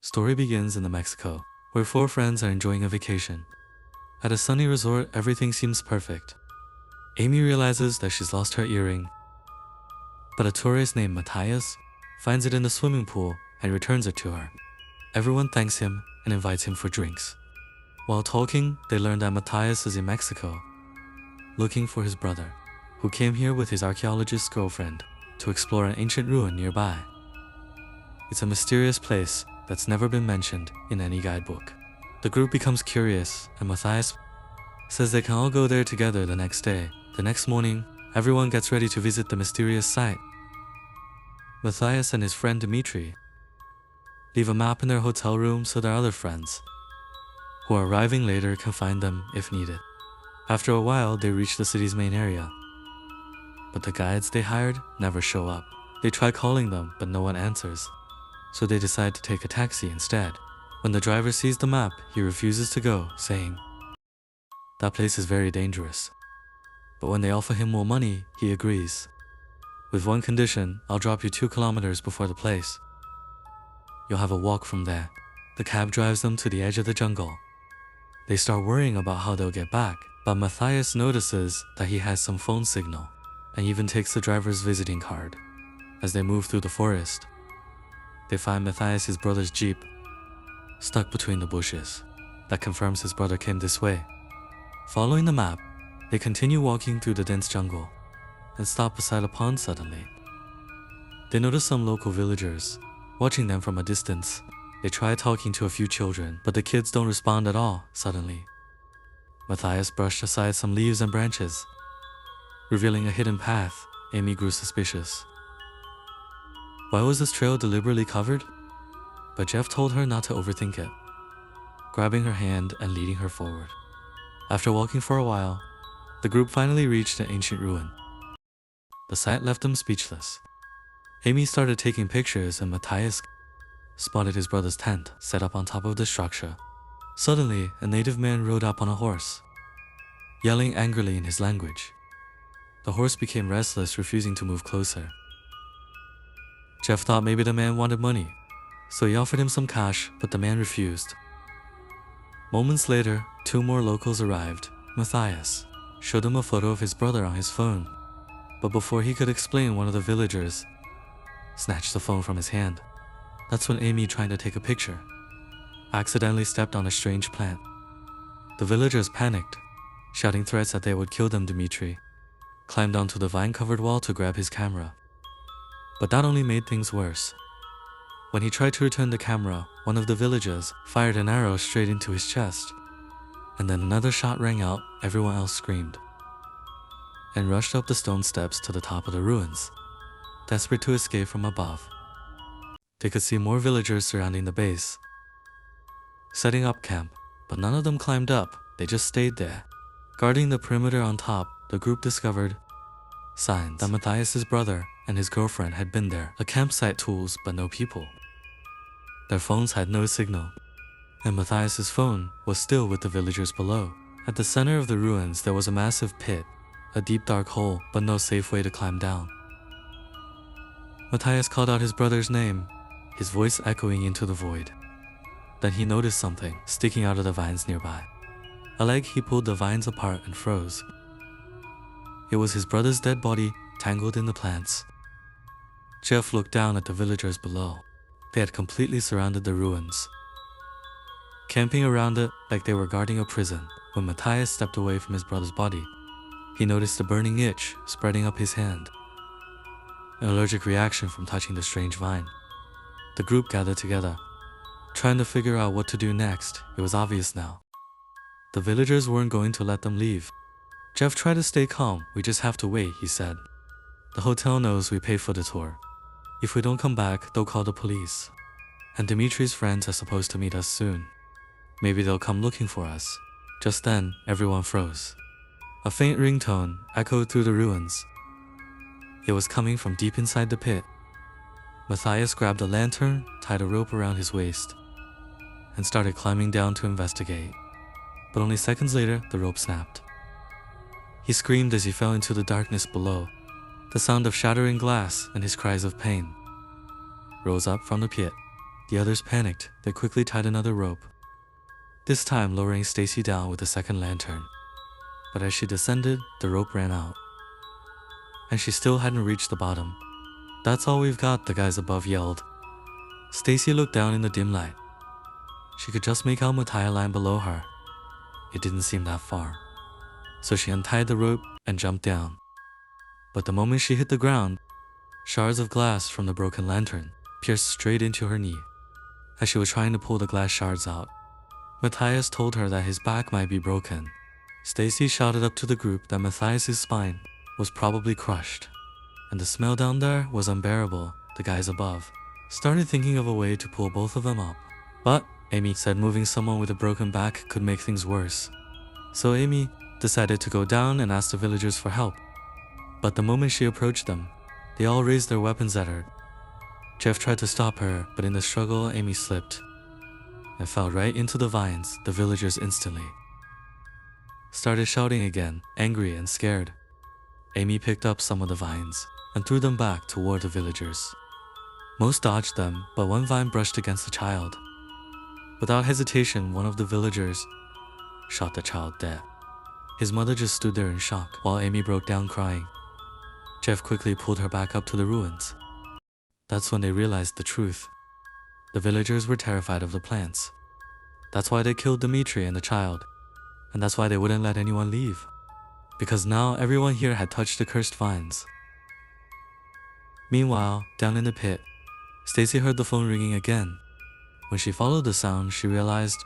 Story begins in the Mexico, where four friends are enjoying a vacation. At a sunny resort, everything seems perfect. Amy realizes that she's lost her earring, but a tourist named Matthias finds it in the swimming pool and returns it to her. Everyone thanks him and invites him for drinks. While talking, they learn that Matthias is in Mexico, looking for his brother, who came here with his archaeologist girlfriend to explore an ancient ruin nearby. It's a mysterious place that's never been mentioned in any guidebook. The group becomes curious, and Matthias says they can all go there together the next day. The next morning, everyone gets ready to visit the mysterious site. Matthias and his friend Dmitri leave a map in their hotel room so their other friends, who are arriving later, can find them if needed. After a while, they reach the city's main area, but the guides they hired never show up. They try calling them, but no one answers, so they decide to take a taxi instead. When the driver sees the map, he refuses to go, saying that place is very dangerous. But when they offer him more money, he agrees. With one condition: I'll drop you 2 kilometers before the place. You'll have a walk from there. The cab drives them to the edge of the jungle. They start worrying about how they'll get back, but Matthias notices that he has some phone signal, and even takes the driver's visiting card. As they move through the forest, they find Matthias' brother's jeep stuck between the bushes. That confirms his brother came this way. Following the map, they continue walking through the dense jungle and stop beside a pond suddenly. They notice some local villagers watching them from a distance. They try talking to a few children, but the kids don't respond at all. Suddenly, Matthias brushed aside some leaves and branches, revealing a hidden path. Amy grew suspicious. Why was this trail deliberately covered? But Jeff told her not to overthink it, grabbing her hand and leading her forward. After walking for a while, the group finally reached an ancient ruin. The sight left them speechless. Amy started taking pictures, and Matthias spotted his brother's tent set up on top of the structure. Suddenly, a native man rode up on a horse, yelling angrily in his language. The horse became restless, refusing to move closer. Jeff thought maybe the man wanted money, so he offered him some cash, but the man refused. Moments later, 2 more locals arrived. Matthias showed him a photo of his brother on his phone, but before he could explain, one of the villagers snatched the phone from his hand. That's when Amy, trying to take a picture, accidentally stepped on a strange plant. The villagers panicked, shouting threats that they would kill them. Dmitri climbed onto the vine-covered wall to grab his camera, but that only made things worse. When he tried to return the camera, one of the villagers fired an arrow straight into his chest, and then another shot rang out. Everyone else screamed and rushed up the stone steps to the top of the ruins, desperate to escape from above. They could see more villagers surrounding the base, setting up camp, but none of them climbed up. They just stayed there. Guarding the perimeter on top, the group discovered signs that Matthias' brother and his girlfriend had been there. A campsite, tools, but no people. Their phones had no signal, and Matthias' phone was still with the villagers below. At the center of the ruins, there was a massive pit, a deep dark hole, but no safe way to climb down. Matthias called out his brother's name, his voice echoing into the void. Then he noticed something sticking out of the vines nearby. A leg. He pulled the vines apart and froze. It was his brother's dead body, tangled in the plants. Jeff looked down at the villagers below. They had completely surrounded the ruins, camping around it like they were guarding a prison. When Matthias stepped away from his brother's body, he noticed a burning itch spreading up his hand, an allergic reaction from touching the strange vine. The group gathered together, trying to figure out what to do next. It was obvious now. The villagers weren't going to let them leave. Jeff tried to stay calm. We just have to wait, he said. The hotel knows we paid for the tour. If we don't come back, they'll call the police. And Dimitri's friends are supposed to meet us soon. Maybe they'll come looking for us. Just then, everyone froze. A faint ringtone echoed through the ruins. It was coming from deep inside the pit. Matthias grabbed a lantern, tied a rope around his waist, and started climbing down to investigate. But only seconds later, the rope snapped. He screamed as he fell into the darkness below. The sound of shattering glass and his cries of pain rose up from the pit. The others panicked. They quickly tied another rope, this time lowering Stacy down with the second lantern. But as she descended, the rope ran out, and she still hadn't reached the bottom. "That's all we've got," the guys above yelled. Stacy looked down in the dim light. She could just make out Mattia lying below her. It didn't seem that far, so she untied the rope and jumped down. But the moment she hit the ground, shards of glass from the broken lantern pierced straight into her knee. As she was trying to pull the glass shards out, Matthias told her that his back might be broken. Stacy shouted up to the group that Matthias's spine was probably crushed, and the smell down there was unbearable. The guys above started thinking of a way to pull both of them up, but Amy said moving someone with a broken back could make things worse. So Amy decided to go down and ask the villagers for help. But the moment she approached them, they all raised their weapons at her. Jeff tried to stop her, but in the struggle, Amy slipped and fell right into the vines. The villagers instantly started shouting again, angry and scared. Amy picked up some of the vines and threw them back toward the villagers. Most dodged them, but one vine brushed against the child. Without hesitation, one of the villagers shot the child dead. His mother just stood there in shock while Amy broke down crying. Jeff quickly pulled her back up to the ruins. That's when they realized the truth. The villagers were terrified of the plants. That's why they killed Dimitri and the child, and that's why they wouldn't let anyone leave. Because now everyone here had touched the cursed vines. Meanwhile, down in the pit, Stacy heard the phone ringing again. When she followed the sound, she realized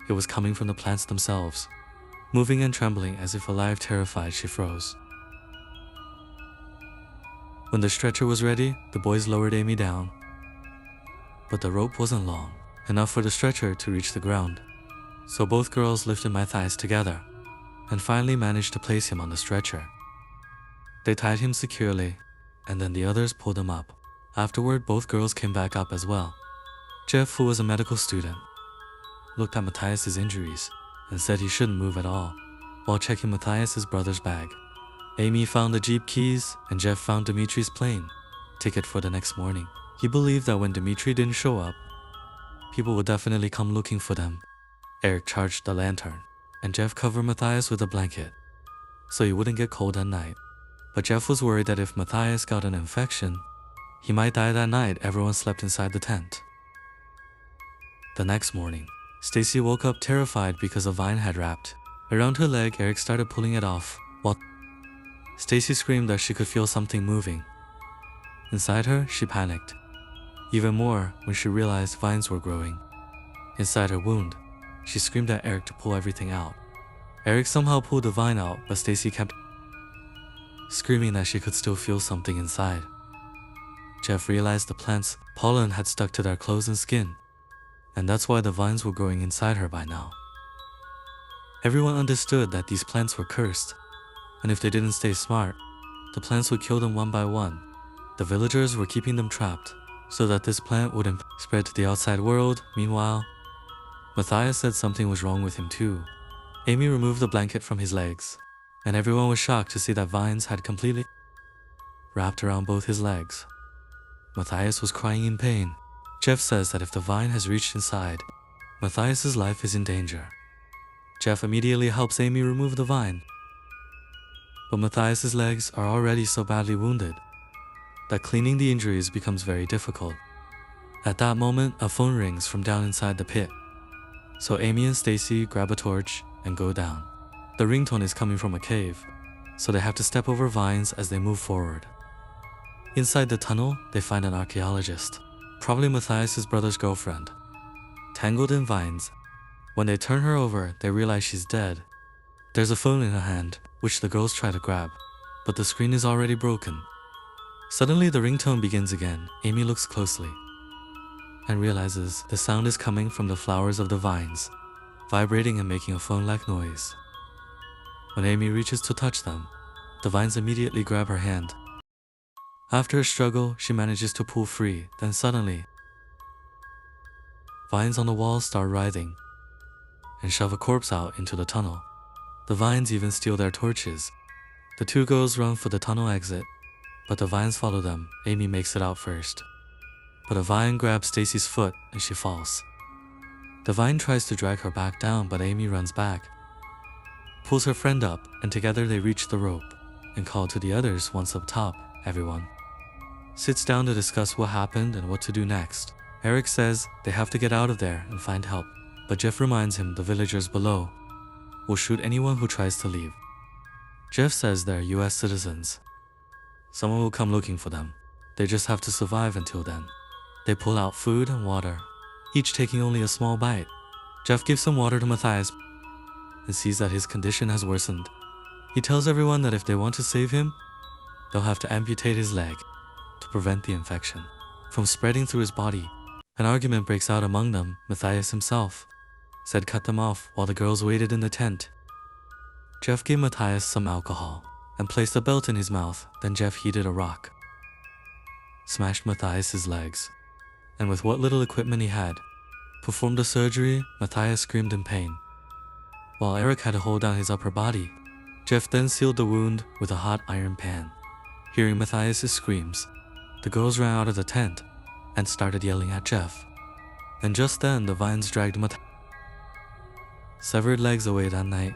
it was coming from the plants themselves. Moving and trembling as if alive, terrified, she froze. When the stretcher was ready, the boys lowered Amy down. But the rope wasn't long enough for the stretcher to reach the ground. So both girls lifted Matthias together and finally managed to place him on the stretcher. They tied him securely, and then the others pulled him up. Afterward, both girls came back up as well. Jeff, who was a medical student, looked at Matthias's injuries and said he shouldn't move at all, while checking Matthias's brother's bag. Amy found the Jeep keys, and Jeff found Dimitri's plane ticket for the next morning. He believed that when Dimitri didn't show up, people would definitely come looking for them. Eric charged the lantern, and Jeff covered Matthias with a blanket, so he wouldn't get cold at night. But Jeff was worried that if Matthias got an infection, he might die that night. Everyone slept inside the tent. The next morning, Stacy woke up terrified because a vine had wrapped around her leg. Eric started pulling it off, while Stacy screamed that she could feel something moving. Inside her, she panicked even more when she realized vines were growing inside her wound. She screamed at Eric to pull everything out. Eric somehow pulled the vine out, but Stacy kept screaming that she could still feel something inside. Jeff realized the plant's pollen had stuck to their clothes and skin, and that's why the vines were growing inside her by now. Everyone understood that these plants were cursed, and if they didn't stay smart, the plants would kill them one by one. The villagers were keeping them trapped so that this plant wouldn't spread to the outside world. Meanwhile, Matthias said something was wrong with him too. Amy removed the blanket from his legs, and everyone was shocked to see that vines had completely wrapped around both his legs. Matthias was crying in pain. Jeff says that if the vine has reached inside, Matthias's life is in danger. Jeff immediately helps Amy remove the vine, but Matthias's legs are already so badly wounded that cleaning the injuries becomes very difficult. At that moment, a phone rings from down inside the pit. So Amy and Stacy grab a torch and go down. The ringtone is coming from a cave, so they have to step over vines as they move forward. Inside the tunnel, they find an archaeologist, probably Matthias's brother's girlfriend, tangled in vines. When they turn her over, they realize she's dead. There's a phone in her hand, which the girls try to grab, but the screen is already broken. Suddenly, the ringtone begins again. Amy looks closely and realizes the sound is coming from the flowers of the vines, vibrating and making a phone-like noise. When Amy reaches to touch them, the vines immediately grab her hand. After a struggle, she manages to pull free. Then suddenly, vines on the wall start writhing and shove a corpse out into the tunnel. The vines even steal their torches. The two girls run for the tunnel exit, but the vines follow them. Amy makes it out first, but a vine grabs Stacy's foot and she falls. The vine tries to drag her back down, but Amy runs back, pulls her friend up, and together they reach the rope and call to the others once up top. Everyone sits down to discuss what happened and what to do next. Eric says they have to get out of there and find help, but Jeff reminds him the villagers below will shoot anyone who tries to leave. Jeff says they're US citizens. Someone will come looking for them. They just have to survive until then. They pull out food and water, each taking only a small bite. Jeff gives some water to Matthias and sees that his condition has worsened. He tells everyone that if they want to save him, they'll have to amputate his leg to prevent the infection from spreading through his body. An argument breaks out among them. Matthias himself said cut them off while the girls waited in the tent. Jeff gave Matthias some alcohol and placed a belt in his mouth. Then Jeff heated a rock, smashed Matthias's legs, and with what little equipment he had, performed a surgery. Matthias screamed in pain, while Eric had to hold down his upper body. Jeff then sealed the wound with a hot iron pan. Hearing Matthias's screams, the girls ran out of the tent and started yelling at Jeff. And just then, the vines dragged Matthias' severed legs away that night.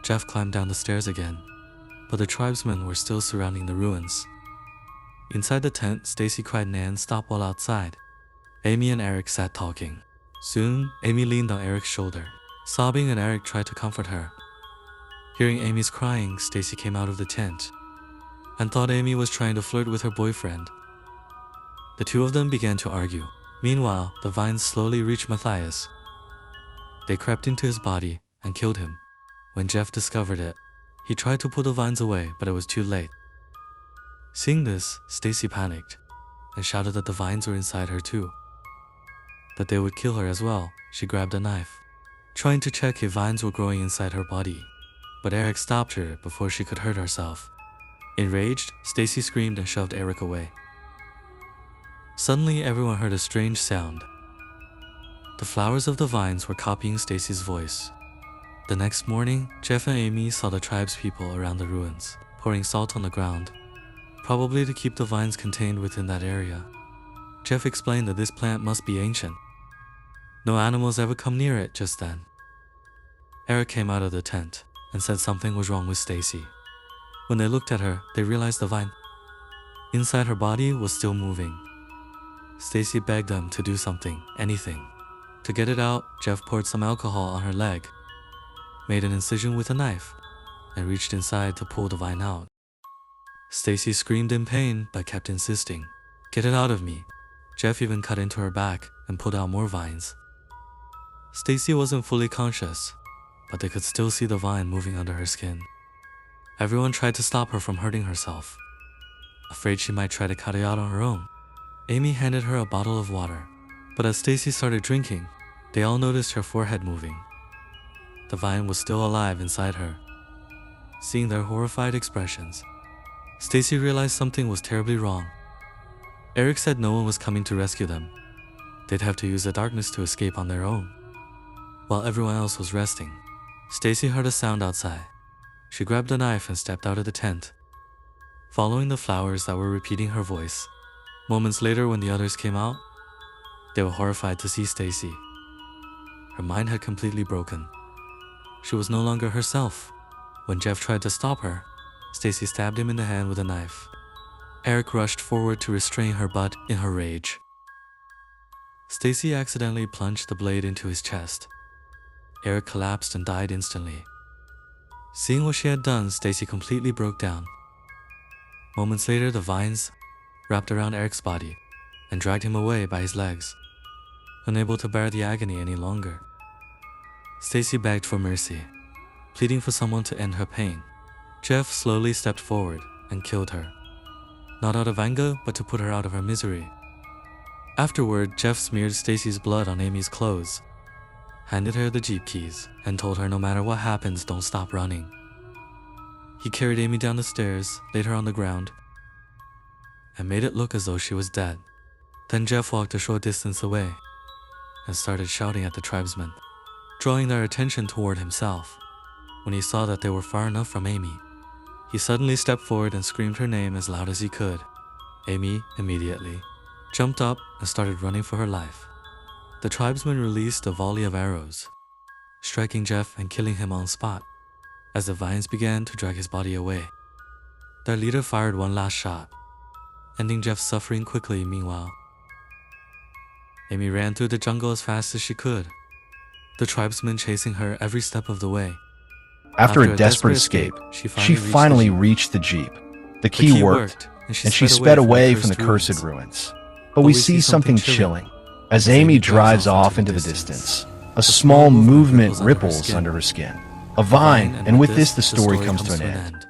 Jeff climbed down the stairs again, but the tribesmen were still surrounding the ruins. Inside the tent, Stacy cried Nan stop while outside. Amy and Eric sat talking. Soon, Amy leaned on Eric's shoulder, sobbing, and Eric tried to comfort her. Hearing Amy's crying, Stacy came out of the tent and thought Amy was trying to flirt with her boyfriend. The two of them began to argue. Meanwhile, the vines slowly reached Matthias. They crept into his body and killed him. When Jeff discovered it, he tried to pull the vines away, but it was too late. Seeing this, Stacy panicked and shouted that the vines were inside her too, that they would kill her as well. She grabbed a knife, trying to check if vines were growing inside her body, but Eric stopped her before she could hurt herself. Enraged, Stacy screamed and shoved Eric away. Suddenly, everyone heard a strange sound. The flowers of the vines were copying Stacy's voice. The next morning, Jeff and Amy saw the tribespeople around the ruins, pouring salt on the ground, probably to keep the vines contained within that area. Jeff explained that this plant must be ancient. No animals ever come near it just then. Eric came out of the tent and said something was wrong with Stacy. When they looked at her, they realized the vine inside her body was still moving. Stacy begged them to do something, anything. To get it out, Jeff poured some alcohol on her leg, made an incision with a knife, and reached inside to pull the vine out. Stacy screamed in pain but kept insisting, "Get it out of me." Jeff even cut into her back and pulled out more vines. Stacy wasn't fully conscious, but they could still see the vine moving under her skin. Everyone tried to stop her from hurting herself, afraid she might try to cut it out on her own. Amy handed her a bottle of water, but as Stacy started drinking, they all noticed her forehead moving. The vine was still alive inside her. Seeing their horrified expressions, Stacy realized something was terribly wrong. Eric said no one was coming to rescue them. They'd have to use the darkness to escape on their own. While everyone else was resting, Stacy heard a sound outside. She grabbed a knife and stepped out of the tent, following the flowers that were repeating her voice. Moments later, when the others came out, they were horrified to see Stacy. Her mind had completely broken. She was no longer herself. When Jeff tried to stop her, Stacy stabbed him in the hand with a knife. Eric rushed forward to restrain her, but in her rage, Stacy accidentally plunged the blade into his chest. Eric collapsed and died instantly. Seeing what she had done, Stacy completely broke down. Moments later, the vines wrapped around Eric's body and dragged him away by his legs. Unable to bear the agony any longer, Stacy begged for mercy, pleading for someone to end her pain. Jeff slowly stepped forward and killed her, not out of anger, but to put her out of her misery. Afterward, Jeff smeared Stacy's blood on Amy's clothes, handed her the Jeep keys, and told her no matter what happens, don't stop running. He carried Amy down the stairs, laid her on the ground, and made it look as though she was dead. Then Jeff walked a short distance away and started shouting at the tribesmen, drawing their attention toward himself. When he saw that they were far enough from Amy, he suddenly stepped forward and screamed her name as loud as he could. Amy immediately jumped up and started running for her life. The tribesmen released a volley of arrows, striking Jeff and killing him on spot. As the vines began to drag his body away, their leader fired one last shot, ending Jeff's suffering quickly. Meanwhile, Amy ran through the jungle as fast as she could, the tribesmen chasing her every step of the way. After a desperate escape, she finally reached the Jeep. The key worked, and she sped away from the cursed ruins. But we see something chilling. As Amy drives off into the distance, a small movement ripples under her skin. A vine, and with this the story comes to an end.